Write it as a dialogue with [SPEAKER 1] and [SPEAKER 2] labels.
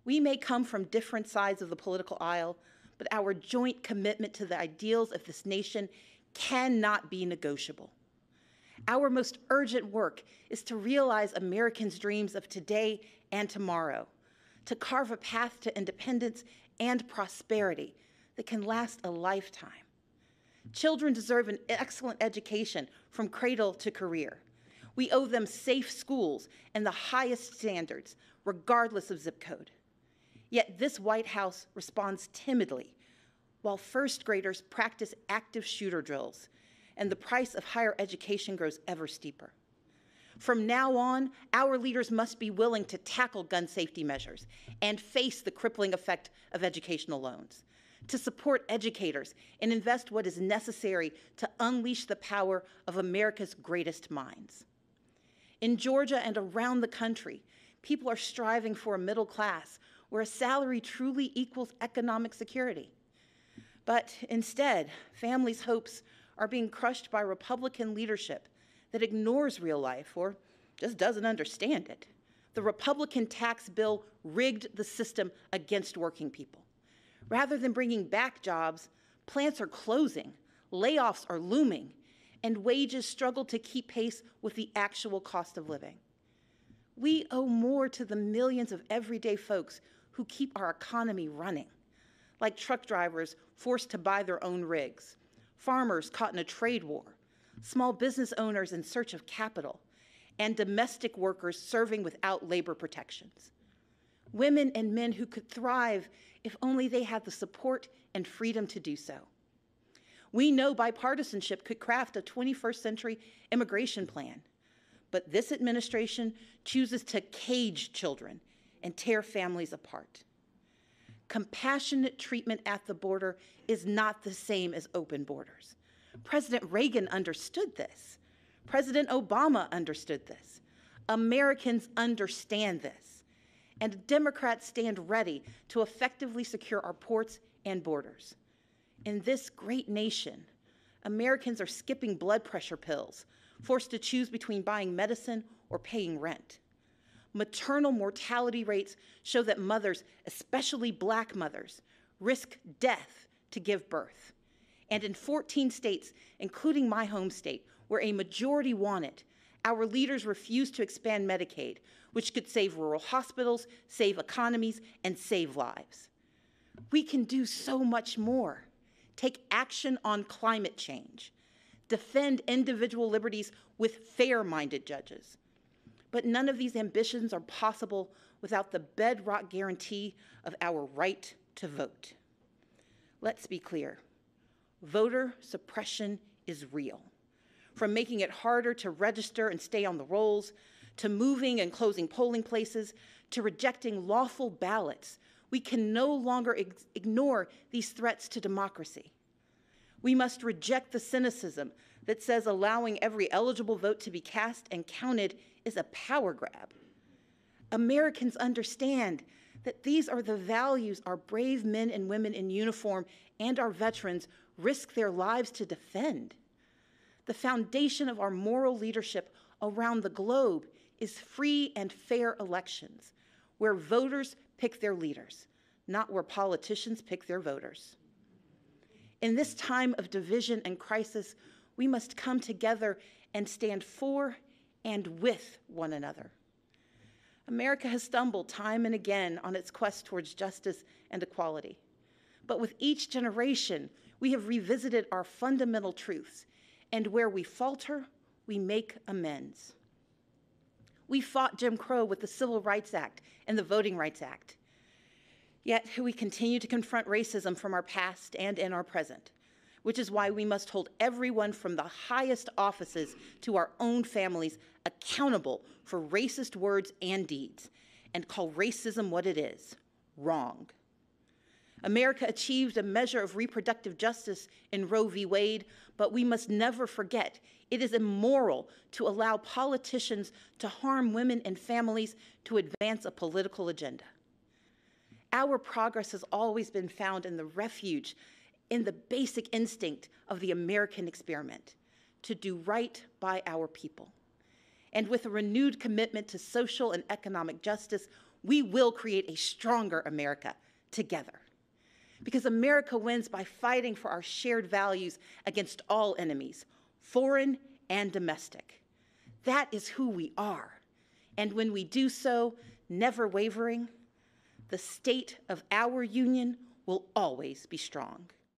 [SPEAKER 1] We may come from different sides of the political aisle, but our joint commitment to the ideals of this nation cannot be negotiable. Our most urgent work is to realize Americans' dreams of today and tomorrow, to carve a path to independence and prosperity that can last a lifetime. Children deserve an excellent education from cradle to career. We owe them safe schools and the highest standards, regardless of zip code. Yet this White House responds timidly, while first graders practice active shooter drills, and the price of higher education grows ever steeper. From now on, our leaders must be willing to tackle gun safety measures and face the crippling effect of educational loans, to support educators and invest what is necessary to unleash the power of America's greatest minds. In Georgia and around the country, people are striving for a middle class where a salary truly equals economic security. But instead, families' hopes are being crushed by Republican leadership that ignores real life or just doesn't understand it. The Republican tax bill rigged the system against working people. Rather than bringing back jobs, plants are closing, layoffs are looming, and wages struggle to keep pace with the actual cost of living. We owe more to the millions of everyday folks who keep our economy running, like truck drivers forced to buy their own rigs, farmers caught in a trade war, small business owners in search of capital, and domestic workers serving without labor protections. Women and men who could thrive if only they had the support and freedom to do so. We know bipartisanship could craft a 21st century immigration plan, but this administration chooses to cage children and tear families apart. Compassionate treatment at the border is not the same as open borders. President Reagan understood this. President Obama understood this. Americans understand this. And Democrats stand ready to effectively secure our ports and borders. In this great nation, Americans are skipping blood pressure pills, forced to choose between buying medicine or paying rent. Maternal mortality rates show that mothers, especially Black mothers, risk death to give birth. And in 14 states, including my home state, where a majority want it, our leaders refuse to expand Medicaid, which could save rural hospitals, save economies, and save lives. We can do so much more. Take action on climate change. Defend individual liberties with fair-minded judges. But none of these ambitions are possible without the bedrock guarantee of our right to vote. Let's be clear. Voter suppression is real. From making it harder to register and stay on the rolls, to moving and closing polling places, to rejecting lawful ballots, we can no longer ignore these threats to democracy. We must reject the cynicism that says allowing every eligible vote to be cast and counted is a power grab. Americans understand that these are the values our brave men and women in uniform and our veterans risk their lives to defend. The foundation of our moral leadership around the globe is free and fair elections, where voters pick their leaders, not where politicians pick their voters. In this time of division and crisis, we must come together and stand for and with one another. America has stumbled time and again on its quest towards justice and equality. But with each generation, we have revisited our fundamental truths, and where we falter, we make amends. We fought Jim Crow with the Civil Rights Act and the Voting Rights Act. Yet we continue to confront racism from our past and in our present, which is why we must hold everyone from the highest offices to our own families accountable for racist words and deeds, and call racism what it is, wrong. America achieved a measure of reproductive justice in Roe v. Wade, but we must never forget it is immoral to allow politicians to harm women and families to advance a political agenda. Our progress has always been found in the refuge, in the basic instinct of the American experiment, to do right by our people. And with a renewed commitment to social and economic justice, we will create a stronger America together. Because America wins by fighting for our shared values against all enemies, foreign and domestic. That is who we are. And when we do so, never wavering, the state of our union will always be strong.